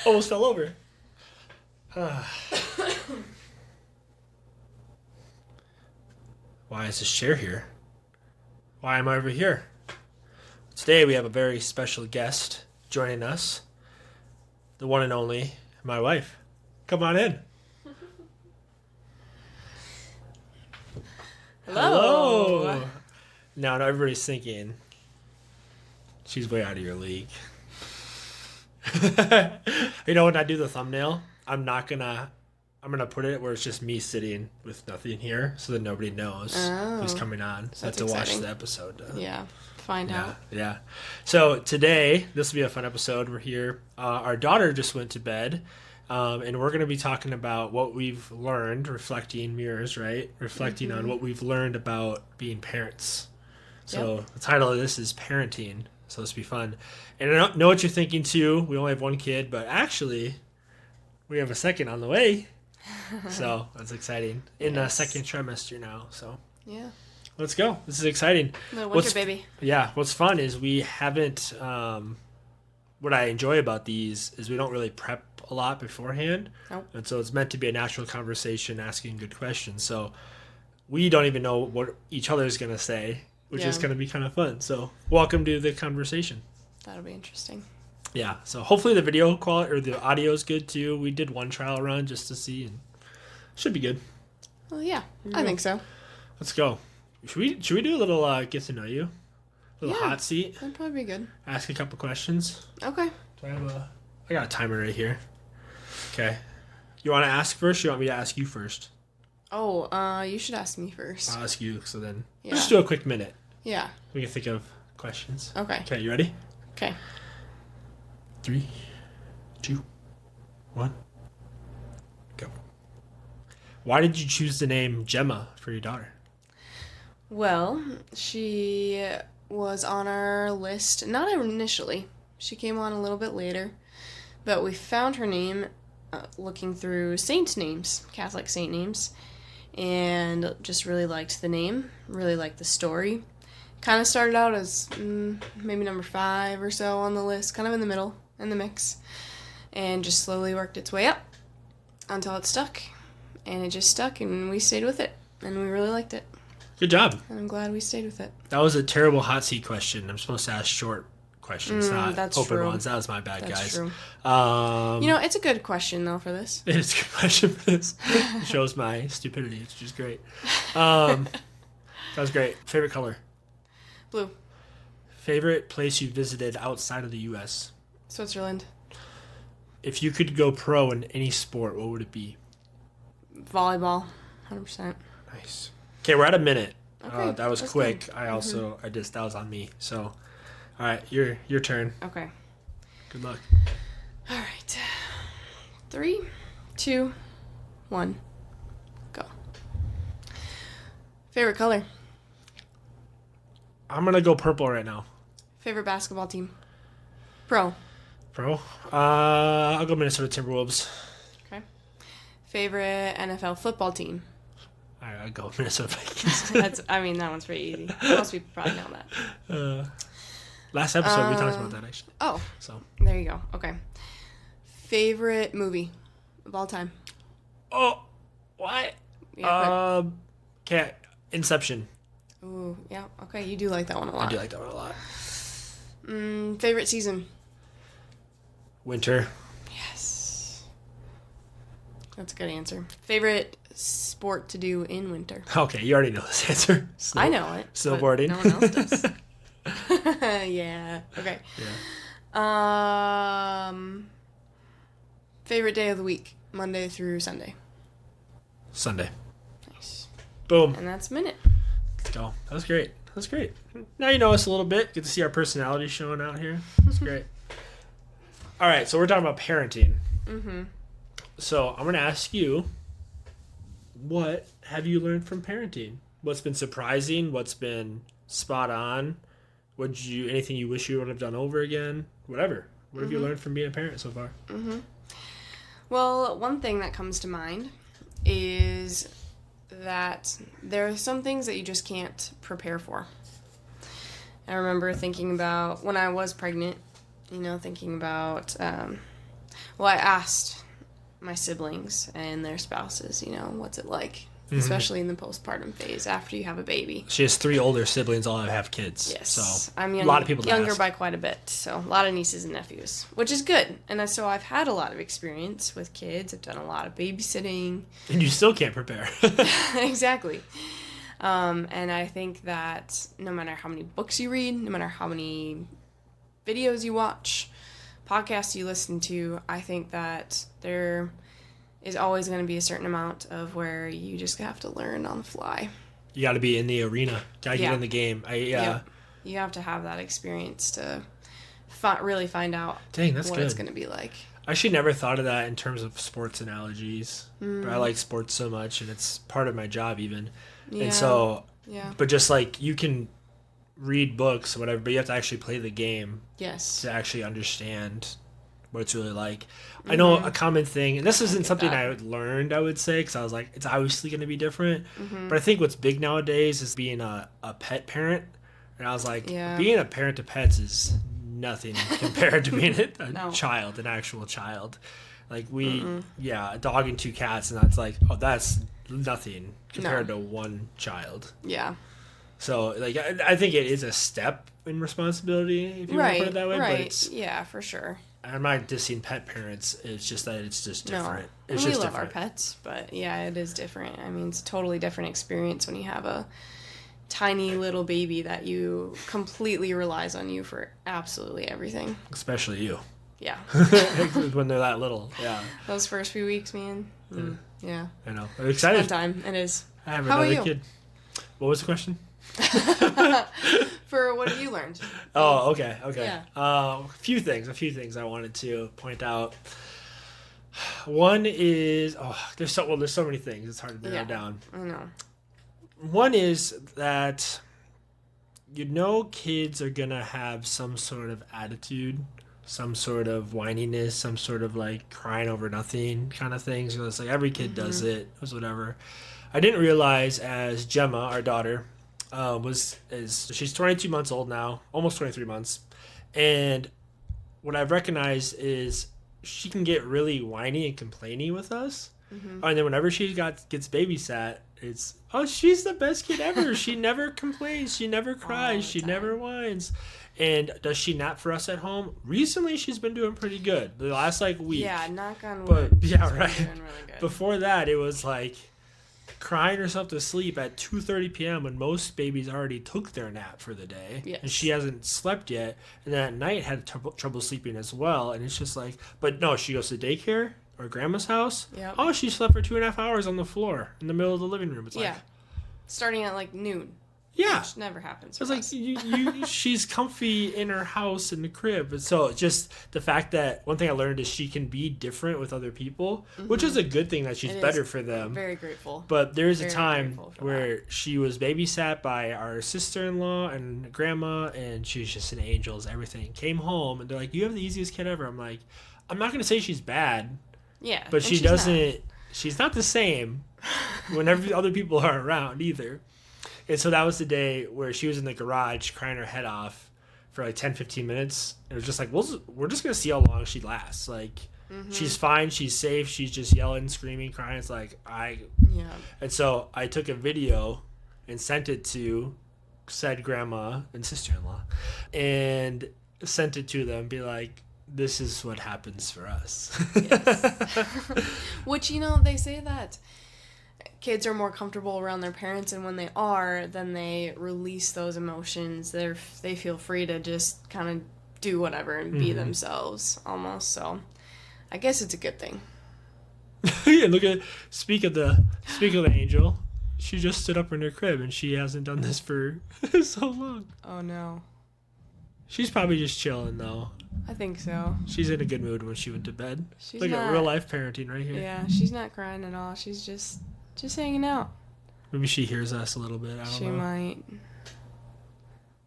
Almost fell over. Why is this chair here? Why am I over here? Today we have a very special guest joining us. The one and only, my wife. Come on in. Hello. Now everybody's thinking, she's way out of your league. You know, when I do the thumbnail, I'm gonna put it where it's just me sitting with nothing here, so that nobody knows who's coming on. So That's to watch exciting. the episode. Find out. Yeah. So today, this will be a fun episode. We're here. Our daughter just went to bed, and we're going to be talking about what we've learned, reflecting mirrors, right? Reflecting on what we've learned about being parents. So the title of this is Parenting. So this will be fun. And I don't know what you're thinking too. We only have one kid, but actually, we have a second on the way. So that's exciting. In the second trimester now. So Yeah. let's go. This is exciting. Little winter baby. Yeah, what's fun is we haven't. What I enjoy about these is we don't really prep a lot beforehand, Nope. and so it's meant to be a natural conversation, asking good questions. So we don't even know what each other is gonna say, which is Yeah. gonna be kind of fun. So welcome to the conversation. That'll be interesting. Yeah. So hopefully the video quality or the audio is good too. We did one trial run just to see, and should be good. Well, yeah, we I go. think so. Let's go. Should we do a little get to know you? A little Yeah. hot seat. That'd probably be good. Ask a couple questions. Okay. Do I got a timer right here. Okay. You want to ask first or you want me to ask you first? Oh, you should ask me first. I'll ask you, so then Yeah. let's just do a quick minute. Yeah. We can think of questions. Okay. Okay, you ready? Okay. 3, 2, 1, go. Why did you choose the name Gemma for your daughter? Well, she was on our list, not initially. She came on a little bit later, but we found her name looking through saint names, Catholic saint names, and just really liked the name, really liked the story. Kind of started out as maybe number 5 or so on the list, kind of in the middle, in the mix, and just slowly worked its way up until it stuck. And it just stuck, and we stayed with it, and we really liked it. Good job. And I'm glad we stayed with it. That was a terrible hot seat question. I'm supposed to ask short questions, not that's open true. ones. That was my bad, That's guys. true. Um, You know, it's a good question, though, for this. It's a good question for this. It shows my stupidity, which is great. That was great. Favorite color? Blue. Favorite place you visited outside of the U.S.? Switzerland. If you could go pro in any sport, what would it be? Volleyball. 100%. Nice. Okay, we're at a minute. Okay, That was that's quick. good. I also, that was on me. So, all right, your turn. Okay. Good luck. All right. 3, 2, 1. Go. Favorite color? I'm going to go purple right now. Favorite basketball team? Pro. Pro? I'll go Minnesota Timberwolves. Okay. Favorite NFL football team? All right, I'll go Minnesota Vikings. That one's pretty easy. Most people probably know that. Last episode, we talked about that, actually. Oh, So, there you go. Okay. Favorite movie of all time? oh, what? Yeah, Okay, Inception. Ooh, yeah. Okay, you do like that one a lot. I do like that one a lot. Favorite season? Winter. Yes. That's a good answer. Favorite sport to do in winter? Okay, you already know this answer. I know it. but Snowboarding. No one else does. Yeah. Okay. Yeah. Favorite day of the week? Monday through Sunday. Sunday. Nice. Boom. And that's a minute. Let's go. That was great. That was great. Now you know us a little bit. Get to see our personalities showing out here. That's great. All right, so we're talking about parenting. Mm-hmm. So I'm going to ask you, what have you learned from parenting? What's been surprising? What's been spot on? Anything you wish you would have done over again? Whatever. What have you learned from being a parent so far? Mm-hmm. Well, one thing that comes to mind is that there are some things that you just can't prepare for. I remember thinking about when I was pregnant thinking about, well, I asked my siblings and their spouses, what's it like, especially in the postpartum phase after you have a baby. She has 3 older siblings, all have kids. Yes. So I'm a lot of people younger ask. by quite a bit, so a lot of nieces and nephews, which is good. And so I've had a lot of experience with kids. I've done a lot of babysitting. And you still can't prepare. Exactly. And I think that no matter how many books you read, no matter how many videos you watch, podcasts you listen to, I think that there is always going to be a certain amount of where you just have to learn on the fly. You got to be in the arena. Got to get in the game. Yep. You have to have that experience to really find out That's what good. it's going to be like. I actually never thought of that in terms of sports analogies. But I like sports so much, and it's part of my job even. Yeah. And so, Yeah. but just like you can read books or whatever, but you have to actually play the game Yes. to actually understand what it's really like. I know a common thing, and this isn't something I learned, I would say, because I was like, it's obviously going to be different. But I think what's big nowadays is being a pet parent. And I was like, being a parent to pets is nothing compared to being a child, an actual child. Like a dog and 2 cats, and that's like, oh, that's nothing compared to one child. Yeah. So, like, I think it is a step in responsibility, if you want to put it that way. But it's, yeah, for sure. I'm not dissing pet parents. It's just that it's just different. No. It's we just love different. our pets, but yeah, it is different. I mean, it's a totally different experience when you have a tiny little baby that you completely relies on you for absolutely everything. Especially you. Yeah. When they're that little. Yeah. Those first few weeks, man. Yeah. I know. I'm excited. Fun time. It is. I have How another about you? kid. What was the question? For what have you learned? Oh, okay. Yeah. A few things I wanted to point out. One is there's so many things. It's hard to narrow down. I know. One is that kids are gonna have some sort of attitude, some sort of whininess, some sort of like crying over nothing kind of things. It's like every kid does it, or whatever. I didn't realize as Gemma, our daughter, she's 22 months old now, almost 23 months, and what I've recognized is she can get really whiny and complainy with us, and then whenever she gets babysat, it's she's the best kid ever. She never complains, she never cries, she never whines. And does she nap for us at home? Recently, she's been doing pretty good. The last week. Yeah, knock on wood. But yeah, right. Doing really good. Before that, it was like crying herself to sleep at 2:30 p.m. when most babies already took their nap for the day, and she hasn't slept yet. And then at night had trouble sleeping as well. And it's just like, but no, she goes to daycare or grandma's house. Yep. Oh, she slept for 2.5 hours on the floor in the middle of the living room. It's like, starting at like noon. Yeah, which never happens. It's like she's comfy in her house in the crib, and so just the fact that one thing I learned is she can be different with other people, which is a good thing that she's better for them. Very grateful. But there's a time where she was babysat by our sister-in-law and grandma, and she was just an angel as everything. Came home and they're like, "You have the easiest kid ever." I'm like, I'm not gonna say she's bad. Yeah, but she doesn't. She's not the same whenever other people are around either. And so that was the day where she was in the garage crying her head off for like 10-15 minutes. It was just like, we're just going to see how long she lasts. Like, she's fine. She's safe. She's just yelling, screaming, crying. It's like, Yeah. And so I took a video and sent it to said grandma and sister-in-law and sent it to them. Be like, this is what happens for us. Yes. Which, they say that kids are more comfortable around their parents, and when they are, then they release those emotions. They feel free to just kind of do whatever and be themselves almost. So I guess it's a good thing. Yeah, speak of the angel. She just stood up in her crib and she hasn't done this for so long. Oh no. She's probably just chilling though. I think so. She's in a good mood when she went to bed. She's Look at real life parenting right here. Yeah, she's not crying at all. She's just hanging out. Maybe she hears us a little bit. I don't know. She might.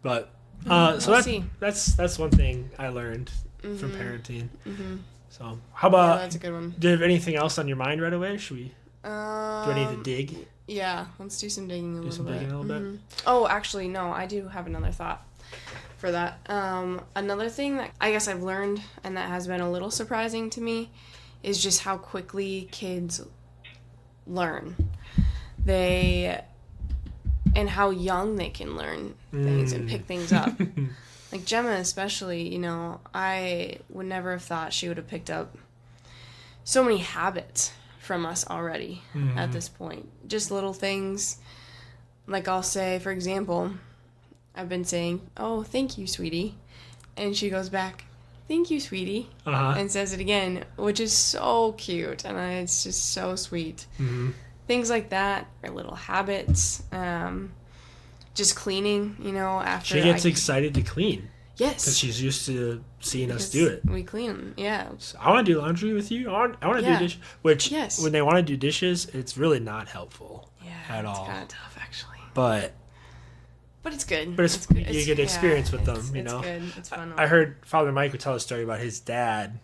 But we'll see. that's one thing I learned from parenting. Mm-hmm. So how about? Yeah, that's a good one. Do you have anything else on your mind right away? Should we? Do I need to dig? Yeah, let's do some digging a little bit. Do some digging a little bit. Oh, actually, no. I do have another thought for that. Another thing that I guess I've learned, and that has been a little surprising to me, is just how quickly kids learn. And how young they can learn things and pick things up. Like Gemma especially, you know, I would never have thought she would have picked up so many habits from us already at this point. Just little things. Like I'll say, for example, I've been saying, "Oh, thank you, sweetie." And she goes back, "Thank you, sweetie." And says it again, which is so cute. And it's just so sweet. Things like that are little habits. Just cleaning, you know, after she gets excited to clean. Yes. Because she's used to seeing us do it. We clean them, yeah. So I want to do laundry with you. I want to do dishes. Which, when they want to do dishes, it's really not helpful at all. It's kind of tough, actually. But it's good. But it's good. You get experience with them, you know. It's good. It's fun. I heard Father Mike would tell a story about his dad,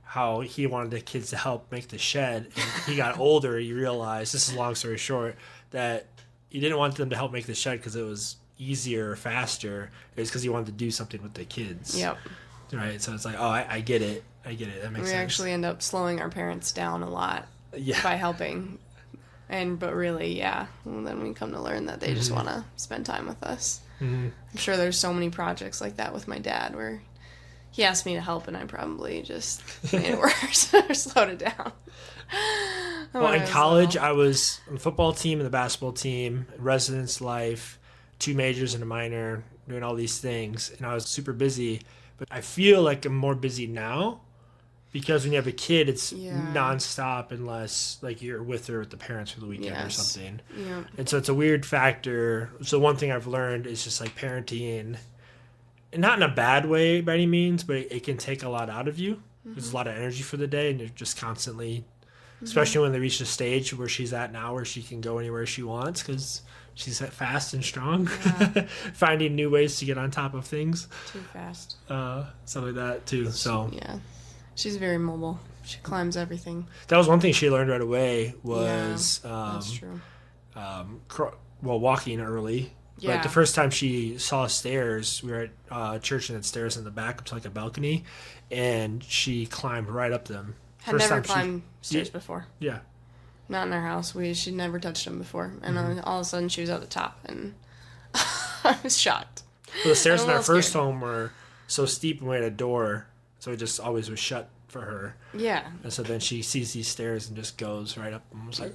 how he wanted the kids to help make the shed. And he got older, he realized, this is a long story short, that he didn't want them to help make the shed because it was easier or faster. It was because he wanted to do something with the kids. Yep. Right, so it's like, oh, I get it. That makes sense. We actually end up slowing our parents down a lot by helping. But really, well, then we come to learn that they just want to spend time with us. I'm sure there's so many projects like that with my dad where he asked me to help and I probably just made it worse or slowed it down. Well, in college, I was on the football team and the basketball team, residence life, 2 majors and a minor, doing all these things, and I was super busy. But I feel like I'm more busy now because when you have a kid, it's nonstop unless like you're with her with the parents for the weekend or something. Yeah. And so it's a weird factor. So one thing I've learned is just like parenting, and not in a bad way by any means, but it can take a lot out of you. There's a lot of energy for the day, and you're just constantly, especially when they reach the stage where she's at now, where she can go anywhere she wants because she's fast and strong, finding new ways to get on top of things. Too fast. Stuff like that too. So yeah, she's very mobile. She climbs everything. That was one thing she learned right away was that's true. Walking early. Yeah. But the first time she saw stairs, we were at church and had stairs in the back up to like a balcony, and she climbed right up them. Had never climbed stairs before. Yeah. Not in our house. She'd never touched them before. And all of a sudden she was at the top, and I was shocked. Well, the stairs in our first home were so steep and we had a door, so it just always was shut for her. Yeah. And so then she sees these stairs and just goes right up and was like...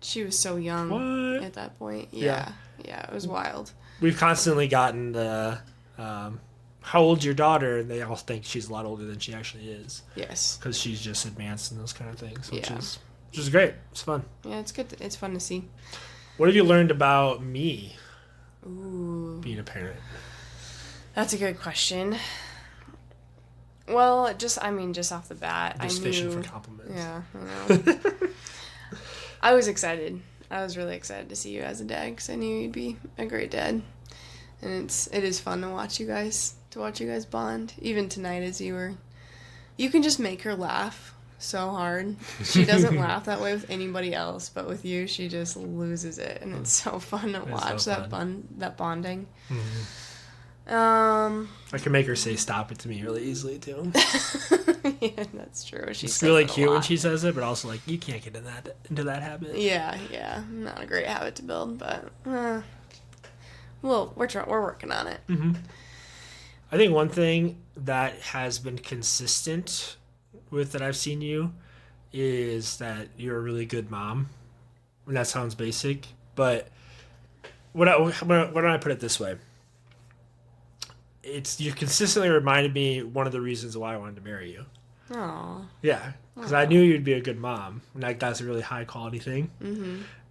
She was so young at that point. Yeah, it was wild. We've constantly gotten the... how old's your daughter? And they all think she's a lot older than she actually is. Yes. Because she's just advanced in those kind of things, which is great. It's fun. Yeah, it's good. It's fun to see. What have you learned about me being a parent? That's a good question. Well, just off the bat, I knew... Just fishing for compliments. Yeah, I know. I was excited. I was really excited to see you as a dad because I knew you'd be a great dad. And it is fun to watch you guys bond. Even tonight as you can just make her laugh so hard. She doesn't laugh that way with anybody else, but with you she just loses it, and it's so fun to watch that bonding. I can make her say stop it to me really easily too. Yeah, that's true. It's really cute when she says it, but also like you can't get into that habit. Yeah, not a great habit to build, but we're working on it. I think one thing that has been consistent with that I've seen you is that you're a really good mom. And that sounds basic, but why don't I put it this way? You consistently reminded me one of the reasons why I wanted to marry you. Aww. Yeah, because I knew you'd be a good mom, and that's a really high quality thing.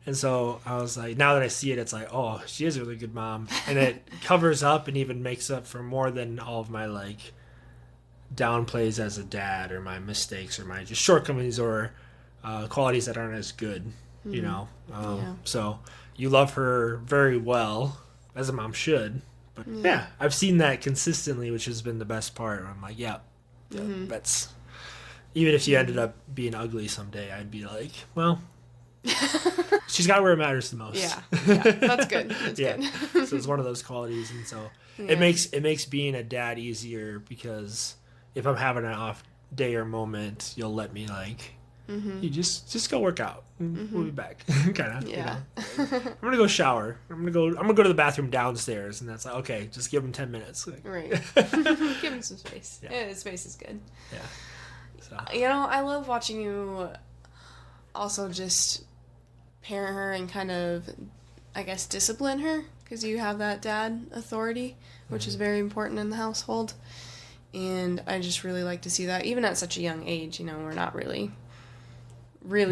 And so I was like, now that I see it, it's like, oh, she is a really good mom, and it covers up and even makes up for more than all of my like downplays as a dad, or my mistakes, or my just shortcomings, or qualities that aren't as good. You know. So you love her very well, as a mom should. But yeah, I've seen that consistently, which has been the best part. I'm like, that's... Even if you ended up being ugly someday, I'd be like, well, She's got where it matters the most. Yeah, that's good. That's good. So it's one of those qualities, and so Yeah. it makes being a dad easier because if I'm having an off day or moment, you'll let me like you just go work out. We'll be back. Kind of. Yeah. I'm gonna go shower. I'm gonna go to the bathroom downstairs, and that's like okay. Just give them 10 minutes. Like, Right. Give him some space. Yeah. Yeah, space is good. yeah. So I love watching you also just parent her and kind of, I guess, discipline her because you have that dad authority, which is very important in the household. And I just really like to see that, even at such a young age. We're not really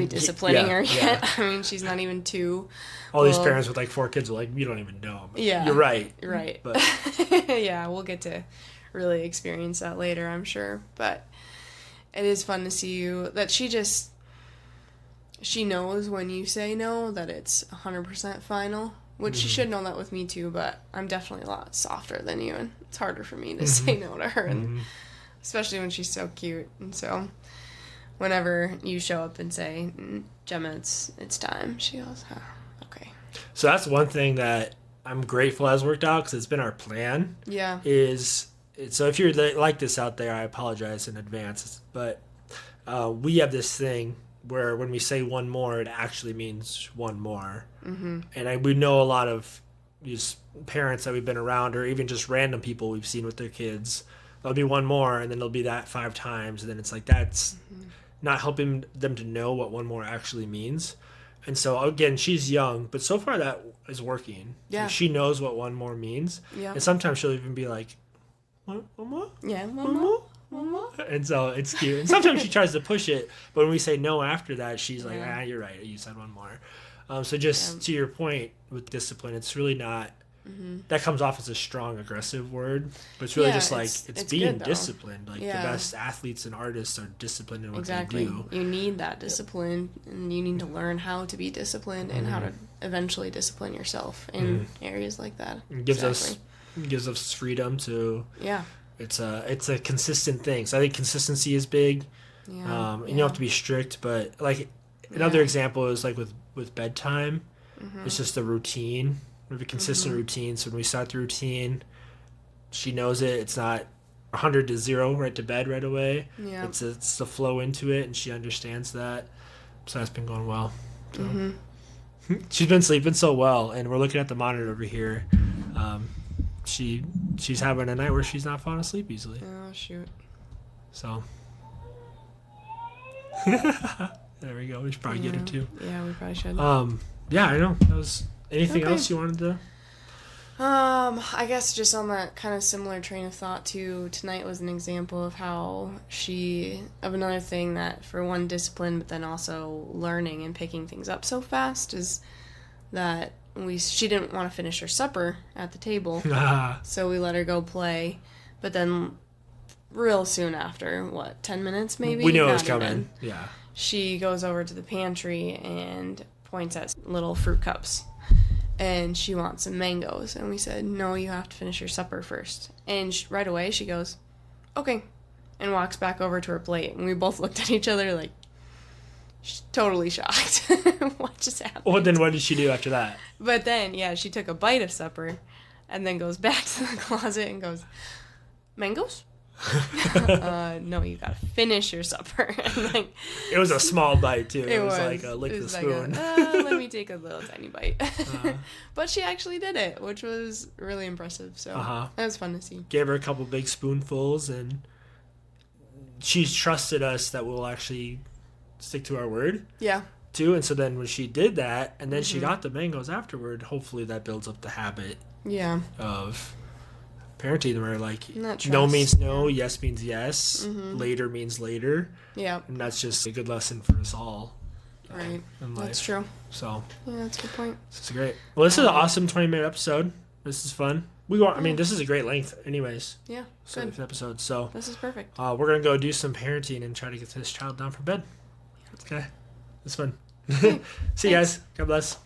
disciplining her yet. Yeah. I mean, she's not even 2. all these parents with like 4 kids are like, you don't even know. But Yeah. you're right. Right. But Yeah, we'll get to really experience that later, I'm sure. But it is fun to see you that she knows when you say no that it's 100% final, which she should know that with me too, but I'm definitely a lot softer than you, and it's harder for me to say no to her, and especially when she's so cute. And so whenever you show up and say, Gemma, it's time, she goes, oh, okay. so that's one thing that I'm grateful has worked out because it's been our plan. Yeah. So if you're like this out there, I apologize in advance. But we have this thing where when we say one more, it actually means one more. Mm-hmm. And we know a lot of these parents that we've been around, or even just random people we've seen with their kids. There'll be one more, and then there'll be that 5 times, and then it's like that's not helping them to know what one more actually means. And so again, she's young, but so far that is working. Yeah. Like, she knows what one more means. Yeah. And sometimes she'll even be like, one more? Yeah, One more? And so it's cute. And sometimes she tries to push it, but when we say no after that, she's like, Yeah. you're right. You said one more. So just to your point with discipline, it's really not, that comes off as a strong, aggressive word, but it's really just like, it's being good, though. disciplined. Like Yeah. the best athletes and artists are disciplined in what Exactly. they do. You need that discipline, and you need to learn how to be disciplined and how to eventually discipline yourself in areas like that. It gives us freedom to, Yeah. it's a consistent thing. So I think consistency is big. Yeah. And you don't have to be strict, but like another example is like with bedtime, it's just a routine. We have a consistent routine. So when we start the routine, she knows it. It's not 100 to 0 right to bed right away. Yeah. It's the flow into it, and she understands that. So that's been going well. So. She's been sleeping so well, and we're looking at the monitor over here. She's having a night where she's not falling asleep easily. Oh, shoot. So there we go. We should probably get her too. Yeah, we probably should. Yeah, I know. That was anything Okay. else you wanted to? I guess just on that kind of similar train of thought too, tonight was an example of how of another thing that for one discipline, but then also learning and picking things up so fast is that she didn't want to finish her supper at the table, so we let her go play, but then real soon after, 10 minutes maybe? We knew it Not was coming. even. Yeah. She goes over to the pantry and points at little fruit cups. And she wants some mangoes. And we said, no, you have to finish your supper first. And right away she goes, okay. And walks back over to her plate. And we both looked at each other like, totally shocked. What just happened? Well, then what did she do after that? But then, she took a bite of supper and then goes back to the closet and goes, mangoes? No, you gotta finish your supper. And like, It was a small bite too. It was like a lick it the was spoon. let me take a little tiny bite. But she actually did it, which was really impressive. So that was fun to see. Gave her a couple big spoonfuls, and she's trusted us that we'll actually stick to our word. Yeah. Too, and so then when she did that, and then she got the mangoes afterward, hopefully that builds up the habit Yeah. of parenting where like That no trust, means no, yes means yes, later means later, Yeah. and that's just a good lesson for us all. Right. In life. That's true. So Yeah, that's a good point. this is great. Well, this is an awesome 20-minute episode. This is fun. I mean, this is a great length, anyways. Yeah. So Good. episode. So This is perfect. we're gonna go do some parenting and try to get this child down for bed. Okay, it's fun. See you guys. God bless.